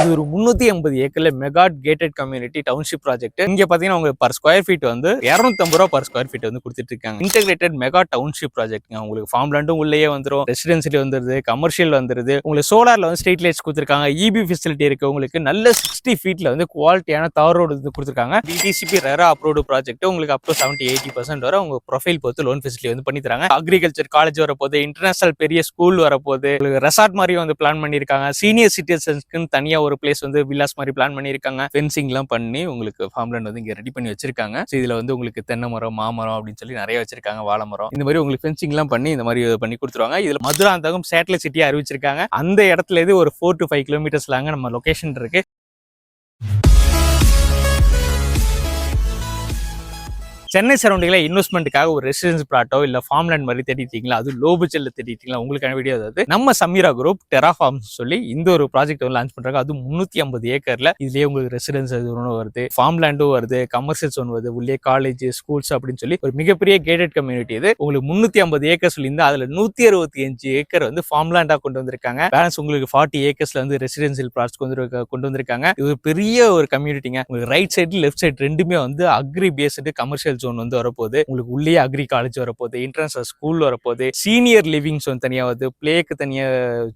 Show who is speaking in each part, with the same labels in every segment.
Speaker 1: இது ஒரு 380 ஏக்கர்ல mega gated community township project. இங்க பாத்தீங்கன்னா உங்களுக்கு பர் ஸ்கொயர் ஃபீட் வந்து 250 ரூபாய் பர் ஸ்கொயர் ஃபீட் வந்து கொடுத்துட்டு இருக்காங்க. இன்டெகிரேட்டட் மெகா டவுன்ஷிப் ப்ராஜெக்ட்ங்க. உங்களுக்கு ஃபார்ம் லேண்டும் உள்ளேயே வந்துடும், ரெசிடென்சியல் வந்துருது, கமர்ஷியல் வந்துருது. உங்களுக்கு சோலார்ல வந்து ஸ்ட்ரீட் லைட்ஸ் கொடுத்துருக்காங்க, இபி ஃபெசிலிட்டி இருக்கு. உங்களுக்கு நல்ல 60 ஃபீட்ல வந்து குவாலிட்டியான தார் ரோடு வந்து கொடுத்துருக்காங்க. DTCP RERA approved project. உங்களுக்கு அப் டு 70-80% வரை உங்க ப்ரொஃபைல் பொறுத்து லோன் ஃபெசிலிட்டி வந்து பண்ணி தராங்க. அக்ரிகல்ச்சர் காலேஜ் வரப்போகுது, இன்டர்நேஷனல் பெரிய ஸ்கூல் வரப்போகுது, உங்களுக்கு ரெசார்ட் மாதிரி வந்து பிளான் பண்ணியிருக்காங்க. சீனியர் சிட்டிசன்ஸ்க்குன்னு தனியா ஒரு பிளேஸ் வந்து வில்லாஸ் மாதிரி பிளான் பண்ணியிருக்காங்க. ஃபென்சிங்லாம் பண்ணி உங்களுக்கு ஃபார்ம் லேண்ட் வந்து இங்க ரெடி பண்ணி வச்சிருக்காங்க. இதுல வந்து உங்களுக்கு தென்னை மரம், மாமரம் அப்படின்னு சொல்லி நிறைய வச்சிருக்காங்க, வாழை மரம். இந்த மாதிரி உங்களுக்கு ஃபென்சிங்லாம் பண்ணி இந்த மாதிரி பண்ணி கொடுத்துருவாங்க. இதுல மதுராந்தகம் சேட்டலைட் சிட்டியா அறிவிச்சிருக்காங்க. அந்த இடத்துல இருந்து ஒரு 4 to 5 கிலோமீட்டர்ஸ்லாங்க நம்ம லொகேஷன் இருக்கு. சென்னை சரௌண்டிங்ல இன்வெஸ்ட்மெண்ட்டுக்காக ஒரு ரெசிடென்ஸ் பிளாட்டோ இல்ல ஃபார்ம் லேண்ட் மாதிரி தேடிட்டீங்களா, அது லோ பட்ஜெட்ல தேடிட்டீங்களா, உங்களுக்கான வீடியோ அதாவது நம்ம சமீரா குரூப் டெராஃபார்ம் சொல்லி இந்த ஒரு ப்ராஜெக்ட் வந்து லான்ச் பண்றாங்க. அது 350 ஏக்கர்ல இதுலயே உங்களுக்கு ரெசிடென்ஸ் வருது, ஃபார்ம் லேண்டும் வருது, கமர்ஷியல் ஜோன் வருது, உள்ளே காலேஜ், ஸ்கூல்ஸ் அப்படின்னு சொல்லி ஒரு மிகப்பெரிய கேட்டட் கம்யூனிட்டி. இது உங்களுக்கு 350 ஏக்கர் சொல்லியிருந்தா அதுல 165 ஏக்கர் வந்து ஃபார்ம் லேண்டா கொண்டு வந்திருக்காங்க. பேலன்ஸ் உங்களுக்கு 40 ஏக்கர்ஸ்ல வந்து ரெசிடென்சியல் பிளாட்ஸ் கொண்டு வந்திருக்காங்க. இது ஒரு பெரிய ஒரு கம்யூனிட்டிங்க. உங்களுக்கு ரைட் சைடு லெஃப்ட் சைடு ரெண்டுமே வந்து அக்ரி பேஸ்டு கமர்ஷியல் ஜோன் வந்து வரப்போகுது. உங்களுக்கு உள்ளே அக்ரி காலேஜ் வரப்போகுது, இன்டர்நேஷனல் ஸ்கூல் வரப்போகுது, சீனியர் லிவிங் ஜோன் தனியா வருது, பிளேக்கு தனியா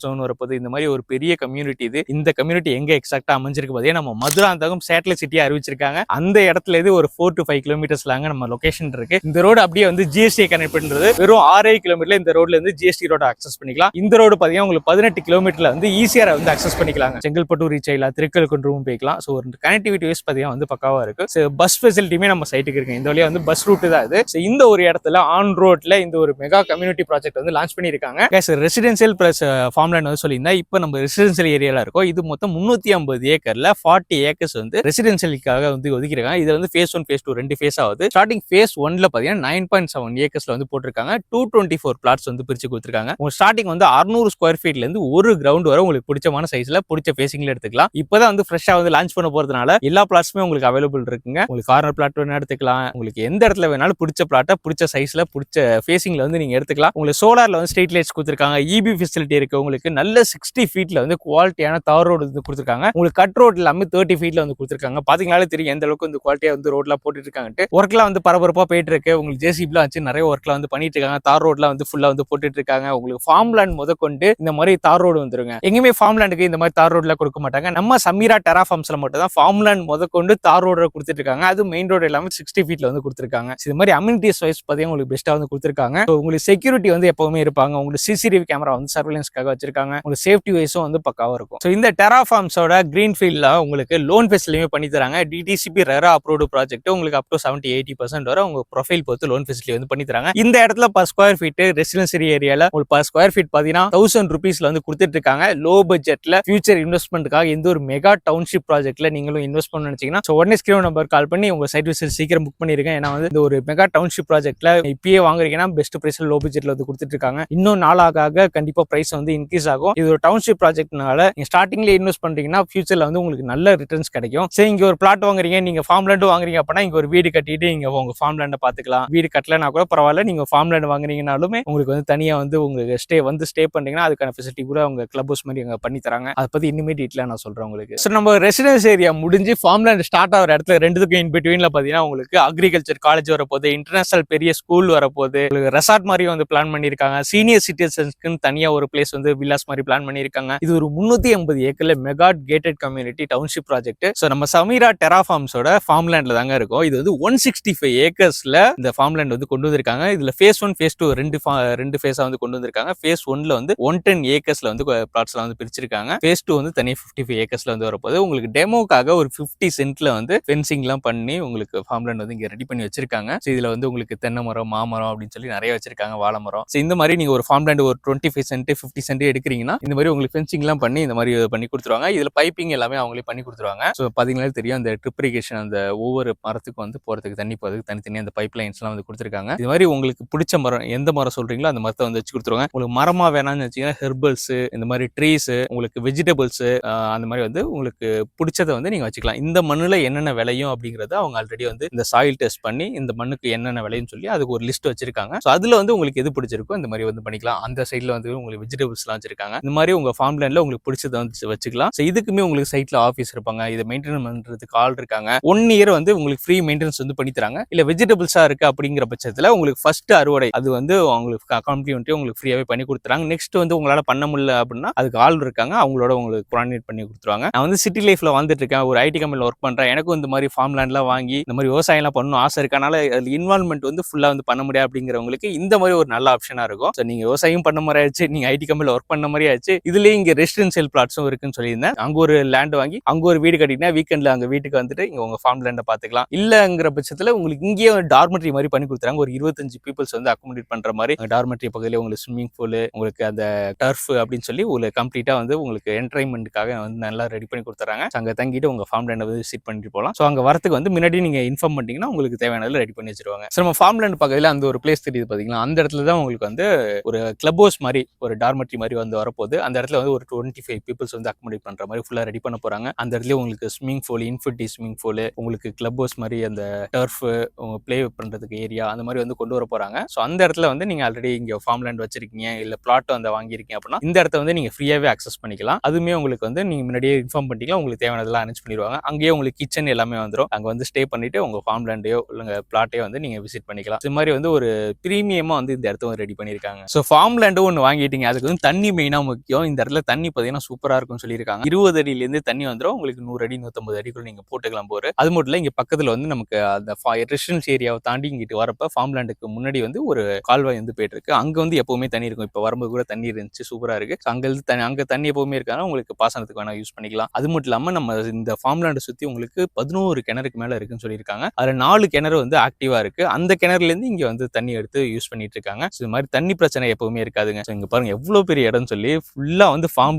Speaker 1: ஜோன் வரப்போகுது. இந்த மாதிரி ஒரு பெரிய கம்யூனிட்டி இது. இந்த கம்யூனிட்டி எங்க எக்ஸாக்டா அமைஞ்சிருக்கு பார்த்தீங்கன்னா நம்ம மதுராந்தகம் சேட்டலைட் சிட்டியா அறிவிச்சிருக்காங்க. அந்த இடத்துல இருந்து ஒரு 4 to 5 கிலோமீட்டர்ஸ்லாங்க நம்ம லொகேஷன் இருக்கு. இந்த ரோடு அப்படியே வந்து ஜிஎஸ்டி கனெக்ட் பண்றது. வெறும் 6 கிலோமீட்டர்ல இந்த ரோட்ல இருந்து ஜிஎஸ்டி ரோட அக்சஸ் பண்ணிக்கலாம். இந்த ரோடு பாத்தீங்கன்னா உங்களுக்கு 18 கிலோமீட்டர்ல வந்து ஈஸியா வந்து அக்சஸ் பண்ணிக்கலாம். செங்கல்பட்டு ரீச் ஆகலாம், திருக்கல்குன்றம் போய்க்கலாம். ஸோ ஒரு கனெக்டிவிட்டி வைஸ் பாத்தீங்கன்னா வந்து பக்காவா இருக்கு. பஸ் ஃபெசிலிட்டியுமே நம்ம சைட்டுக்கு இருக்கு. இந்த வழியா வந்து பஸ் ரூட் தான் இது. இந்த ஒரு இடத்துல ஆன் ரோட்ல இந்த ஒரு மெகா கம்யூனிட்டி ப்ராஜெக்ட் வந்து லான்ச் பண்ணிருக்காங்க. ரெசிடென்சியல் பிளஸ் ஃபார்ம் லேண்ட் வந்து சொல்லியிருந்தா இப்போ நம்ம ரெசிடென்சியல் ஏரியால இருக்கோம். இது மொத்தம் 350 ஏக்கர்ல 40 ஏக்கர்ஸ் வந்து ரெசிடென்சியலுக்காக வந்து ஒதுக்கிருக்காங்க. இது வந்து ஃபேஸ் 1 ஃபேஸ் 2 ரெண்டு ஃபேஸ் ஆகுது. ஸ்டார்டிங் ஃபேஸ் 1ல பாத்தீங்கன்னா 9.7 ஏக்கர்ஸ்ல வந்து போட்டிருக்காங்க. 224 பிளாட்ஸ் வந்து பிரிச்சு கொடுத்துருக்காங்க. உங்க ஸ்டார்டிங் வந்து 600 ஸ்கொயர் ஃபீட்ல இருந்து ஒரு கிரவுண்ட் வரை உங்களுக்கு பிடிச்சமான சைஸ்ல பிடிச்ச ஃபேசிங்ல எடுத்துக்கலாம். இப்பதான் வந்து ஃப்ரெஷ்ஷா வந்து லான்ச் பண்ண போறதுனால எல்லா பிளாட்ஸுமே உங்களுக்கு அவைலபிள் இருக்குங்க. உங்களுக்கு கார்னர் பிளாட் வேணா எடுத்துக்கலாம். உங்களுக்கு எந்த இடத்துல வேணாலும் பிடிச்ச பிளாட்டை பிடிச்ச சைஸ்ல பிடிச்ச ஃபேசிங்ல வந்து நீங்க எடுத்துக்கலாம். உங்களுக்கு சோலார்ல வந்து ஸ்ட்ரீட் லைட்ஸ் கொடுத்துருக்காங்க, இபி ஃபெசிலிட்டி இருக்கு. உங்களுக்கு நல்ல 60 ஃபீட்ல வந்து குவாலிட்டியான தார் ரோடு வந்து கொடுத்துருக்காங்க. உங்களுக்கு கட் ரோட் எல்லாமே 30 ஃபீட்ல வந்து கொடுத்துருக்காங்க. பாத்தீங்கன்னாலே தெரியும் எந்த அளவுக்கு வந்து குவாலிட்டியா வந்து ரோட்லாம் போட்டுட்டு இருக்காங்க. ஒர்க்லாம் வந்து பரபரப்பா போயிட்டு இருக்கு. உங்களுக்கு ஜேசிபிலாம் வச்சு நிறைய ஒர்க்லாம் வந்து பண்ணிட்டு இருக்காங்க. தார் ரோட்லாம் வந்து ஃபுல்லா வந்து போட்டுட்டு இருக்காங்க. உங்களுக்கு ஃபார்ம் லேண்ட் முதற்கொண்டு இந்த மாதிரி தார் ரோடு வந்துருங்க. எங்கேயுமே ஃபார்ம் லேண்டுக்கு இந்த மாதிரி தார் ரோட்ல கொடுக்க மாட்டாங்க. நம்ம சமீரா டெராஃபார்ம்ஸ்ல மட்டும் தான் ஃபார்ம் லேண்ட் முதற்கொண்டு தார் ரோடு கொடுத்துட்டு இருக்காங்க. அது மெயின் ரோடு எல்லாமே 60 ஃபீட்ல வந்து கொடுத்துருக்காங்க. இது மாதிரி அம்யூனிட்டிஸ் வைஸ் பாத்தீங்கன்னா உங்களுக்கு பெஸ்ட்டா வந்து கொடுத்துருக்காங்க. உங்களுக்கு செக்யூரிட்டி வந்து எப்பவுமே இருப்பாங்க. உங்களுக்கு சிசிடிவி கேமரா வந்து சர்வேலன்ஸ்க்காக வச்சிருக்காங்க. உங்களுக்கு சேஃப்டி வைஸும் வந்து பக்காவா இருக்கும். ஸோ இந்த டெராஃபார்ம்ஸோட கிரீன் ஃபீல்ட்ல உங்களுக்கு லோன் ஃபெசிலிட்டியுமே பண்ணி தராங்க. DTCP RERA approved project. உங்களுக்கு அப் டு 70-80% வரை உங்க ப்ரொஃபைல் பொறுத்து லோன் ஃபெசிலிட்டி வந்து பண்ணி தராங்க. இந்த இடத்துல பர் ஸ்கொயர் ஃபீட் ரெசிடென்சியல் ஏரியால உங்களுக்கு பர் ஸ்கொயர் ஃபீட் பாத்தீங்கன்னா 1000 ரூபீஸ்ல வந்து கொடுத்துட்டு இருக்காங்க. லோ பட்ஜெட்ல ஃபியூச்சர் இன்வெஸ்ட்மெண்ட்டுக்காக இந்த ஒரு மெகா டவுன்ஷிப் ப்ராஜெக்ட்ல நீங்களும் இன்வெஸ்ட் பண்ண நினைச்சீங்கன்னா உடனே ஸ்கிரீன் நம்பர் கால் பண்ணி உங்க சைட் விசிட் சீக்கிரம் புக் பண்ணிருக்கேன். ஏன்னா வந்து இந்த ஒரு மெகா டவுன்ஷிப் ப்ராஜெக்ட்ல இப்பயே வாங்குறீங்கன்னா பெஸ்ட் பிரைஸ்ல லோ பட்ஜெட்ல வந்து கொடுத்துட்டு இருக்காங்க. இன்னும் நாளாக கண்டிப்பா பிரைஸ் வந்து இன்க்ரீஸ் ஆகும். இது ஒரு டவுன்ஷிப் ப்ராஜெக்ட்னால நீங்க ஸ்டார்டிங்ல இன்வெஸ்ட் பண்றீங்கன்னா ஃபியூச்சர்ல வந்து உங்களுக்கு நல்ல ரிட்டர்ன்ஸ் கிடைக்கும். சரி, இங்க ஒரு பிளாட் வாங்குறீங்க, நீங்க ஃபார்ம் லேண்ட் வாங்குறீங்க அப்படின்னா இங்க ஒரு வீடு கட்டிட்டு நீங்க உங்க ஃபார்ம் லேண்ட பாத்துக்கலாம். வீடு கட்டலனா கூட பரவாயில்ல, நீங்க ஃபார்ம் லேண்ட் வாங்குறீங்கனாலுமே உங்களுக்கு வந்து தனியா வந்து உங்களுக்கு ஸ்டே பண்ணீங்கன்னா அதுக்கான ஃபெசிலிட்டி கூட அவங்க கிளப் ஹவுஸ் மாதிரி அங்க பண்ணி தராங்க. அதை பத்தி இன்னுமே டீட்டெயிலா நான் சொல்றேன் உங்களுக்கு. ஸோ நம்ம ரெசிடென்ஸ் ஏரியா முடிஞ்சு ஃபார்ம் லேண்ட் ஸ்டார்ட் ஆகிற இடத்துல ரெண்டுத்துக்கும் இன் பிட்வீன்ல பாத்தீங்கன்னா உங்களுக்கு அக்ரிகல்ச்சர் காலேஜ் வரப்போகுது, இன்டர்நேஷனல் பெரிய ஸ்கூல் வரப்போகுது, ரெசார்ட் மாதிரி வந்து பிளான் பண்ணிருக்காங்க. சீனியர் சிட்டிசன்ஸ்க்குன்னு தனியா ஒரு பிளேஸ் வந்து வில்லாஸ் மாதிரி பிளான் பண்ணிருக்காங்க. இது ஒரு 380 ஏக்கர்ல mega gated community township project. So நம்ம சமீரா டெராஃபார்ம்ஸோட ஃபார்ம் லேண்ட்ல தாங்க இருக்கும். இது வந்து 165 ஏக்கர்ஸ்ல இந்த ஃபார்ம் லேண்ட் வந்து கொண்டு வந்திருக்காங்க. இதுல ஃபேஸ் 1 ஃபேஸ் 2 ரெண்டு ஃபேஸா வந்து கொண்டு வந்திருக்காங்க. ஃபேஸ் 1ல வந்து 110 ஏக்கர்ஸ்ல வந்து பிளாட்ஸ்லாம் வந்து பிரிச்சிருக்காங்க. ஃபேஸ் 2 வந்து தனி 55 ஏக்கர்ஸ்ல வந்து வரப்போகுது. உங்களுக்கு டெமோக்காக ஒரு 50 சென்ட்ல வந்து ஃபென்சிங்லாம் பண்ணி உங்களுக்கு ஃபார்ம் லேண்ட் வந்து இங்க ரெடி பண்ணி வச்சிருக்காங்க. இதுல வந்து உங்களுக்கு தென்னை மரம், மாமரம் அப்படின்னு சொல்லி நிறைய வச்சிருக்காங்க, வாழை மரம். இந்த மாதிரி நீங்க ஒரு ஃபார்ம் லேண்ட் ஒரு 25 சென்ட் 50 சென்ட் எடுக்கிறீங்கன்னா இந்த மாதிரி உங்களுக்கு ஃபென்சிங்லாம் பண்ணி இந்த மாதிரி பண்ணி கொடுத்துருவாங்க. இதுல பைப்பிங் எல்லாமே அவங்களே பண்ணி கொடுத்துருவாங்க. ஸோ பாத்தீங்கன்னா தெரியும் அந்த ட்ரிப் இரிகேஷன், அந்த ஒவ்வொரு மரத்துக்கும் வந்து போறதுக்கு தண்ணி போறதுக்கு தனித்தனியாக அந்த பைப் லைன்ஸ்லாம் வந்து கொடுத்துருக்காங்க. இது மாதிரி உங்களுக்கு பிடிச்ச மரம் எந்த மரம் சொல்றீங்களோ அந்த மரத்தை வந்து வச்சு கொடுத்துருவாங்க. உங்களுக்கு மரமா வேணாம்னு வச்சீங்கன்னா ஹெர்பல்ஸ், இந்த மாதிரி ட்ரீஸ், உங்களுக்கு வெஜிடபிள்ஸ், அந்த மாதிரி வந்து உங்களுக்கு பிடிச்சதை வந்து நீங்க வச்சுக்கலாம். இந்த மண்ணுல என்னென்ன விளையும் அப்படிங்கறத அவங்க ஆல்ரெடி வந்து இந்த சாயில் டெஸ்ட் பண்ணி இந்த மண்ணுக்கு என்னென்ன விளையுன்னு சொல்லி அதுக்கு ஒரு லிஸ்ட் வச்சிருக்காங்க. ஸோ அதுல வந்து உங்களுக்கு எது பிடிச்சிருக்கோ இந்த மாதிரி வந்து பண்ணிக்கலாம். அந்த சைட்ல வந்து உங்களுக்கு வெஜிடபிள்ஸ்லாம் வச்சிருக்காங்க. இந்த மாதிரி உங்க ஃபார்ம் லேண்ட்ல உங்களுக்கு பிடிச்சதை வந்து வச்சுக்கலாம். ஸோ இதுக்குமே உங்களுக்கு சைட்ல ஆஃபீஸ் இருப்பாங்க, இதை மெயின்டைன் பண்றதுக்கு ஆள் இருக்காங்க. 1 இயர் வந்து உங்களுக்கு ஃப்ரீ மெயின்டெனன்ஸ் வந்து பண்ணி தராங்க. இல்ல வெஜிடபிள்ஸா இருக்கு அப்படிங்கிற பட்சத்துல உங்களுக்கு ஃபர்ஸ்ட் அறுவடை அது வந்து உங்களுக்கு கம்ப்ளீட் உங்களுக்கு ஃப்ரீயாவே பண்ணி கொடுத்துறாங்க. நெக்ஸ்ட் வந்து உங்களால பண்ண முடியல அப்படின்னா அதுக்கு ஆள் இருக்காங்க, அவங்களோட உங்களுக்கு கோஆர்டினேட் பண்ணி கொடுத்துருவாங்க. நான் வந்து சிட்டி லைஃப்ல வந்துட்டு இருக்கேன், ஒரு ஐடி கம்பெனில ஒர்க் பண்றேன், எனக்கும் இந்த மாதிரி ஃபார்ம் லேண்ட்லாம் வாங்கி இந்த மாதிரி விவசாயம்லாம் பண்ணணும் ஆசை இருக்கனால அதுல இன்வால்மெண்ட் வந்து ஃபுல்லா வந்து பண்ண முடியாது அப்படிங்கிறவங்களுக்கு இந்த மாதிரி ஒரு நல்ல ஆப்ஷனா இருக்கும். ஸோ நீங்க விவசாயம் பண்ண மாதிரி ஆச்சு, நீங்க ஐடி கம்பெனில ஒர்க் பண்ண மாதிரி ஆச்சு, இதுலயே இங்க ரெசிடென்சியல் பிளாட்ஸும் இருக்குன்னு சொல்லியிருந்தேன். அங்க ஒரு லேண்ட் வாங்கி அங்க ஒரு வீடு கட்டினா வீக்கெண்ட்ல அங்க வீட்டுக்கு வந்துட்டு இங்க உங்க ஃபார்ம் லேண்டை பாத்துக்கலாம். இல்லங்கிற பட்சத்துல உங்களுக்கு இங்கேயே டார்மெட்ரி மாதிரி பண்ணி கொடுத்துறாங்க. ஒரு 25 பீப்புள்ஸ் வந்து அக்கோமடேட் பண்ற மாதிரி டார்மெட்ரி பகுதியில உங்களுக்கு ஸ்விம்மிங் பூல், உங்களுக்கு அந்த டர்ஃப் அப்படின்னு சொல்லி உங்களுக்கு கம்ப்ளீட்டா வந்து உங்களுக்கு என்டர்டைன்மெண்ட்டுக்காக வந்து நல்லா ரெடி பண்ணி கொடுத்துறாங்க. அங்க தங்கிட்டு உங்க ஃபார்ம் லேண்டை வந்து விசிட் பண்ணிட்டு போகலாம். ஸோ அங்க வரத்துக்கு வந்து முன்னாடி நீங்க இன்ஃபார்ம் பண்ணிட்டீங்கன்னா உங்களுக்கு தேவையானது ரெடி பண்ணி வச்சிருவாங்க. ஸோ நம்ம ஃபார்ம் லேண்ட் பகுதியில் அந்த ஒரு பிளேஸ் தெரியுது பாத்தீங்களா, அந்த இடத்துல தான் உங்களுக்கு வந்து ஒரு கிளப் ஹவுஸ் மாதிரி ஒரு டார்மெட்ரி மாதிரி வந்து வரப்போகுது. அந்த இடத்துல வந்து ஒரு 25 பீப்புள்ஸ் வந்து அக்கோமடேட் பண்ற மாதிரி ஃபுல்லா ரெடி பண்ண போறாங்க. அந்த இடத்துல உங்களுக்கு swimming pool, infinity swimming pool, உங்களுக்கு கிளப் ஹவுஸ் மாதிரி அந்த டர்ஃப் உங்க பிளே பண்றதுக்கு ஏரியா அந்த மாதிரி வந்து கொண்டு வர போறாங்க. ஸோ அந்த இடத்துல வந்து நீங்க ஆல்ரெடி இங்க ஃபார்ம் லேண்ட் வச்சிருக்கீங்க இல்ல பிளாட் வந்து வாங்கியிருக்கீங்க அப்படின்னா இந்த இடத்த வந்து நீங்க ஃப்ரீயாவே அக்சஸ் பண்ணிக்கலாம். அதுவுமே உங்களுக்கு வந்து நீங்க முன்னாடியே இன்ஃபார்ம் பண்ணிக்கலாம், உங்களுக்கு தேவையானதெல்லாம் அரேஞ்ச் பண்ணிடுவாங்க. அங்கேயே உங்களுக்கு கிச்சன் எல்லாமே வந்துடும். அங்க வந்து ஸ்டே பண்ணிட்டு உங்க ஃபார்ம் லேண்டையோ இல்ல பிளாட்டையோ வந்து நீங்க விசிட் பண்ணிக்கலாம். இது மாதிரி வந்து ஒரு பிரீமியமா வந்து இந்த இடத்த ரெடி பண்ணிருக்காங்க. ஸோ ஃபார்ம் லேண்டும் ஒன்று வாங்கிட்டீங்க, அதுக்கு வந்து தண்ணி மெயினா முக்கியம். இந்த இடத்துல தண்ணி பார்த்தீங்கன்னா சூப்பரா இருக்கும்னு சொல்லியிருக்காங்க. 20 அடியிலேருந்து தண்ணி வந்துடும், உங்களுக்கு 100 அடி 150 அடிக்குள்ள நீங்க போட்டுக்கலாம் போரு. அது மட்டும் இல்ல இங்க பக்கத்துல வந்து நமக்கு அந்த ரெசிடென்ஸ் ஏரியாவை தாண்டி இங்கிட்டு வரப்ப ஃபார்ம் லேண்டுக்கு முன்னாடி வந்து ஒரு கால்வாய் வந்து போயிட்டு இருக்கு. அங்க வந்து எப்பவுமே தண்ணி இருக்கும். இப்போ வரும்போது கூட தண்ணி இருந்துச்சு, சூப்பரா இருக்கு. அங்க தண்ணி எப்பவுமே இருக்காங்க, உங்களுக்கு பாசனத்துக்கு வேணா யூஸ் பண்ணிக்கலாம். அது மட்டும் இல்லாம நம்ம இந்த ஃபார்ம் லேண்டை சுத்தி உங்களுக்கு 11 கிணறுக்கு மேல இருக்குன்னு சொல்லியிருக்காங்க. அதுல 4 கிணறு வந்து ஆக்டிவா இருக்கு. அந்த கிணறுல இருந்து இங்க வந்து தண்ணி எடுத்து யூஸ் பண்ணிட்டு இருக்காங்க. இது மாதிரி தண்ணி பிரச்சனை எப்பவுமே இருக்காதுங்க. இங்க பாருங்க எவ்வளவு பெரிய இடம் சொல்லி ஃபுல்லா வந்து ஃபார்ம்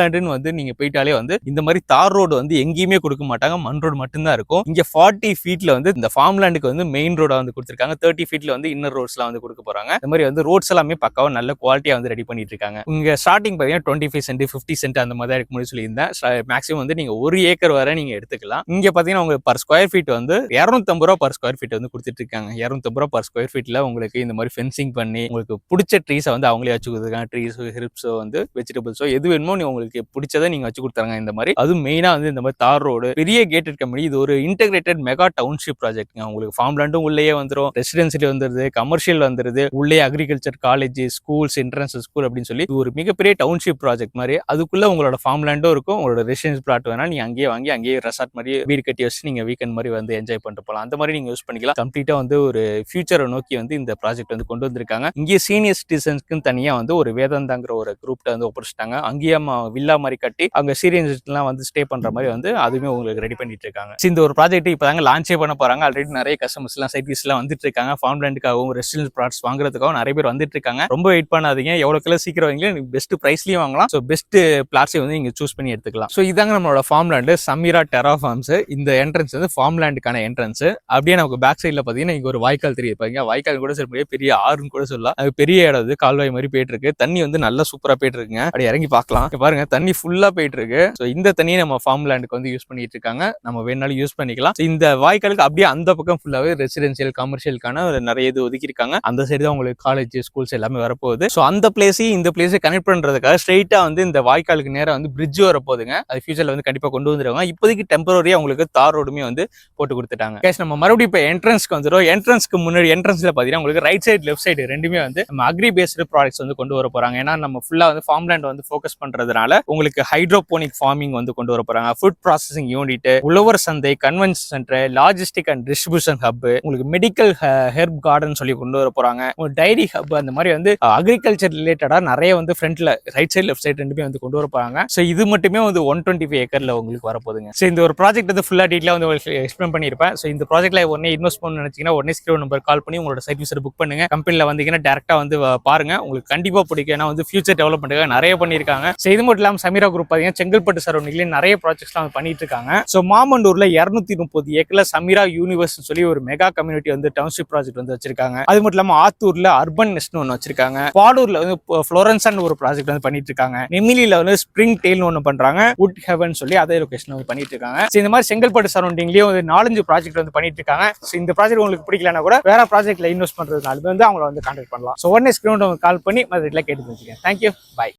Speaker 1: லேண்டுன்னு வந்து நீங்க போயிட்டாலே வந்து இந்த மாதிரி தார் ரோடு வந்து எங்கேயுமே கொடுக்க மாட்டாங்க, மண் ரோடு மட்டும்தான் இருக்கும். இங்க 40 ஃபீட்ல வந்து இந்த ஃபார்ம் லேண்டுக்கு வந்து மெயின் ரோடா வந்து கொடுத்திருக்காங்க. 30 ஃபீட்ல வந்து இன்னர் ரோட்ஸ்லாம் வந்து கொடுக்க போறாங்க. இந்த மாதிரி வந்து ரோட்ஸ் எல்லாமே பக்காவா நல்ல குவாலிட்டியா வந்து ரெடி பண்ணிட்டு இருக்காங்க. இங்க ஸ்டார்டிங் பாத்தீங்கன்னா 25 சென்ட் 50 சென்ட் அந்த மாதிரி இருக்கு முடியும் சொல்லியிருந்தேன். மேக்ஸிமம் வந்து நீங்க 1 ஏக்கர் வரை நீங்க எடுத்துக்கலாம். இங்க பாத்தீங்கன்னா உங்களுக்கு பர் ஸ்கொயர் ஃபீட் வந்து 250 ரூபா பர் ஸ்கொயர் ஃபீட் வந்து கொடுத்துட்டு இருக்காங்க. 250 ரூபா பர் ஸ்கொயர் ஃபீட்ல உங்களுக்கு இந்த மாதிரி ஃபென்சிங் பண்ணி உங்களுக்கு பிடிச்ச ட்ரீஸை வந்து அவங்களே வச்சு கொடுத்துருக்காங்க. ட்ரீஸோ ஹெர்ப்ஸோ வந்து வெஜிடபிள்ஸோ எது வேணுமோ நீ உங்களுக்கு பிடிச்சதை நீங்க வச்சு கொடுத்தாங்க. இந்த மாதிரி அதுவும் மெயினா வந்து இந்த மாதிரி தார் ரோடு பெரிய கேட்டட் கம்பெனி. இது ஒரு இன்டெகிரேட்டட் மெகா டவுன்ஷிப் ப்ராஜெக்ட். உங்களுக்கு ஃபார்ம் லேண்டும் உள்ளேயே வந்துடும், ரெசிடென்சியல் வந்துருது, கமர்ஷியல் வந்துருது, உள்ளே agriculture college, schools, international school அப்படின்னு சொல்லி ஒரு மிகப்பெரிய டவுன்ஷிப் ப்ராஜெக்ட் மாதிரி. அதுக்குள்ள உங்களோட ஃபார்ம் லேண்டும் இருக்கும், உங்களோட ரெசிடென்ஸ் பிளாட் வேணா நீங்க அங்கேயே வாங்கி அங்கேயே ரெசார்ட் மாதிரி வீடு கட்டி வச்சு நீங்க வீக்கெண்ட் மாதிரி வந்து என்ஜாய் பண்ணிட்டு போகலாம். அந்த மாதிரி நீங்க யூஸ் பண்ணிக்கலாம். கம்ப்ளீட்டா வந்து ஒரு ஃபியூச்சரை நோக்கி வந்து இந்த ப்ராஜெக்ட் வந்து கொண்டு வந்திருக்காங்க. இங்கே சீனியர் சிட்டிசன்ஸ்க்கு தனியா வந்து ஒரு வேதாந்தாங்கிற ஒரு குரூப்ட வந்து ஒப்படைச்சிட்டாங்க. அங்கேயே வில்லா மாதிரி கட்டி அங்க சீனியர்ஸ்லாம் வந்து ஸ்டே பண்ற மாதிரி வந்து அதுவுமே உங்களுக்கு ரெடி பண்ணிட்டு இருக்காங்க. இந்த ஒரு ப்ராஜெக்ட் இப்பதாங்க லான்ச்சே பண்ண போறாங்க. ஆல்ரெடி நிறைய கஸ்டமர்ஸ் எல்லாம் சைட் எல்லாம் வந்துட்டு இருக்காங்க. ஃபார்ம் லேண்டுக்காகவும் ரெசிடென்ஸ் ப்ளாட்ஸ் வாங்குறதுக்காகவும் நிறைய பேர் வந்துட்டு இருக்காங்க. ரொம்ப வெயிட் பண்ணாதீங்க, எவ்வளவு சீக்கிரம் வாங்கலாம், பெஸ்ட் பிரைஸ்லயும் வாங்கலாம். ஸோ பெஸ்ட் பிளாட்ஸை வந்து நீங்க சூஸ் பண்ணி எடுத்துக்கலாம். ஸோ இதாங்க நம்மளோட ஃபார்ம் லேண்டு சமீரா டெரா ஃபார்ம்ஸ். இந்த என்ட்ரன்ஸ் வந்து ஃபார்ம் லேண்டுக்கான என்ட்ரன்ஸ். அப்படியே நமக்கு பேக் சைட்ல பாத்தீங்கன்னா இங்க ஒரு வாய்க்கால் தெரியும். வாய்க்கால் கூட சொல்ல பெரிய ஆறுன்னு கூட சொல்லலாம். அது பெரிய இடம், கால்வாய் மாதிரி போயிட்டு இருக்கு. தண்ணி வந்து நல்லா சூப்பரா போயிட்டு இருக்குங்க. அப்படி இறங்கி பார்க்கலாம். பாருங்க தண்ணி ஃபுல்லா போயிட்டு இருக்கு. ஸோ இந்த தண்ணியை நம்ம ஃபார்ம் லேண்டுக்கு வந்து யூஸ் பண்ணிட்டு இருக்காங்க. நம்ம வேணாலும் யூஸ் பண்ணிக்கலாம். இந்த வாய்க்காலுக்கு அப்படியே அந்த பக்கம் ஃபுல்லாவே ரெசிடென்சியல் கமர்ஷியலுக்கான நிறைய இது ஒதுக்கி இருக்காங்க. அந்த சைடு தான் உங்களுக்கு காலேஜ் ஸ்கூல்ஸ் எல்லாமே வரப்போகுது. ஸோ அந்த பிளேஸையும் இந்த பிளேஸை கனெக்ட் பண்றதுக்காக ஸ்ட்ரெயிட்டா வந்து இந்த வாய்க்காலுக்கு நேரம் வந்து பிரிட்ஜ் வரப்போகுதுங்க. அது ஃபியூச்சர்ல வந்து கண்டிப்பா கொண்டு வந்துருவாங்க. இப்போதைக்கு டெம்பரரியா உங்களுக்கு தார் ரோடுமே வந்து போட்டு கொடுத்துட்டாங்க. நம்ம மறுபடியும் இப்போ என்ட்ரன்ஸ்க்கு வந்துடும். என்ட்ரன்ஸ்க்கு முன்னாடி என்ட்ரன்ஸ்ல பாத்தீங்கன்னா உங்களுக்கு ரைட் சைடு லெஃப்ட் சைடு ரெண்டுமே வந்து நம்ம அக்ரி பேஸ்டு ப்ராடக்ட்ஸ் வந்து கொண்டு வர போறாங்க. ஏன்னா நம்ம ஃபுல்லா வந்து ஃபார்ம் லேண்ட் வந்து ஃபோக்கஸ் பண்றதுனால உங்களுக்கு ஹைட்ரோபோனிக் ஃபார்மிங் வந்து கொண்டு வர போறாங்க. ஃபுட் ப்ராசஸிங் யூனிட், உழவர் சந்தை, convention centre, logistic and distribution hub, உங்களுக்கு மெடிக்கல் ஹெர்ப் கார்டன் சொல்லி கொண்டு வர போறாங்க. ஒரு டைரி ஹப், அந்த மாதிரி வந்து அக்ரிகல்ச்சர் ரிலேட்டடா நிறைய வந்து ஃப்ரண்ட்ல ரைட் சைடு லெஃப்ட் சைடு ரெண்டுமே வந்து கொண்டு வர போறாங்க. ஸோ இது மட்டுமே வந்து 125 ஏக்கர்ல உங்களுக்கு வரப்போகுதுங்க. ஸோ இந்த ஒரு ப்ராஜெக்ட் வந்து ஃபுல்லா டீட்டெயிலா வந்து உங்களுக்கு எக்ஸ்பிளைன் பண்ணியிருப்பேன். ஸோ இந்த ப்ராஜெக்ட்ல உடனே இன்வெஸ்ட் பண்ணணும்னு நினைச்சீங்கன்னா உடனே ஸ்கிரீன் நம்பர் கால் பண்ணி உங்களோட சைட் விசிட் புக் பண்ணுங்க. கம்பெனில வந்தீங்கன்னா டேரக்டா வந்து பாருங்க, உங்களுக்கு கண்டிப்பா பிடிக்கும். ஏன்னா வந்து ஃபியூச்சர் டெவலப்மெண்ட்டுக்காக நிறைய பண்ணியிருக்காங்க. ஸோ இது மட்டும் இல்லாமல் சமீரா குரூப் பார்த்தீங்கன்னா செங்கல்பட்டு சரௌண்டிங்லேயும் நிறைய ப்ராஜெக்ட்ஸ்லாம் வந்து பண்ணிட்டு இருக்காங்க. ஸோ மாமண்டூர்ல 230 ஏக்கர்ல சமீரா யூனிவர்ஸ் சொல்லி ஒரு மெகா கம்யூனிட்டி வந்து டவுன்ஷிப் ப்ராஜெக்ட் வந்து வச்சிருக்காங்க. அது மட்டும் இல்லாமல் ஆத்தூர்ல அர்பன் நெஸ்ட்னு ஒன்று வச்சிருக்காங்க. பாடூர்ல வந்து ஃப்ளோரன்ஸ்னு ஒரு ப்ராஜெக்ட் வந்து பண்ணிட்டு இருக்காங்க. நெமிலியில வந்து ஸ்பிரிங் டெயில்னு ஒன்று பண்றாங்க. வுட் ஹெவன் சொல்லி அதே லொகேஷன் வந்து பண்ணிட்டு இருக்காங்க. இந்த மாதிரி செங்கல்பட்டு சரௌண்டிங்லயும் ஒரு 4-5 ப்ராஜெக்ட் வந்து பண்ணிட்டு பண்ணிட்டு இருக்காங்க. ஸோ இந்த ப்ராஜெக்ட் உங்களுக்கு பிடிக்கலன்னா கூட வேற ப்ராஜெக்ட்ல இன்வெஸ்ட் பண்றதுனால வந்து அவங்கள வந்து கான்டாக்ட் பண்ணலாம். ஸோ உடனே ஸ்கிரீன் கால் பண்ணி மற்ற கேட்டு தெரிஞ்சுக்கேன். Thank you, by.